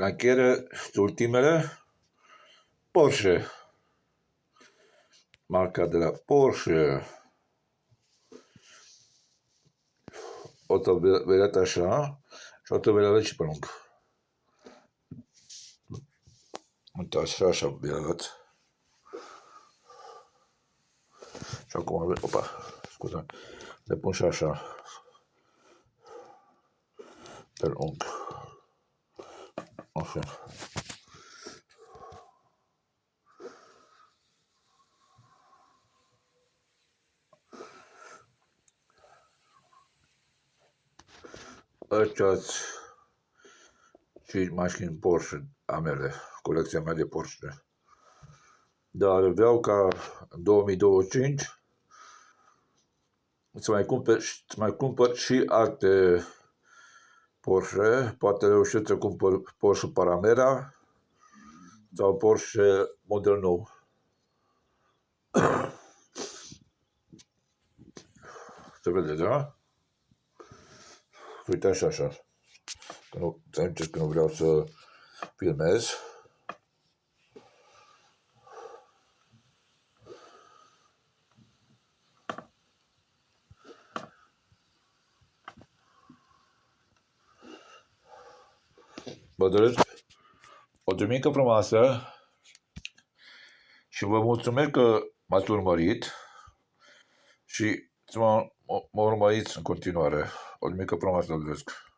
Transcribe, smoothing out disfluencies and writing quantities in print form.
la încheiere, ultimele, Porsche. Marca de la Porsche. O să vedea așa și o să vedea și pe lung. Uite, așa vedea. Și acum, opa, scuze, le pun și așa pe lung. Așa. Ăștia-s 5 mașini Porsche a mele, colecția mea de Porsche. Dar vreau ca în 2025 să mai cumpăr și alte Porsche. Poate reușesc să cumpăr Porsche Panamera sau Porsche model nou. Se vede, da? Uite așa. Că nu, să încerc că nu vreau să filmez. Vă doresc o duminică frumoasă și vă mulțumesc că m-ați urmărit și să mă urmăriți în continuare. O duminică frumoasă vă doresc.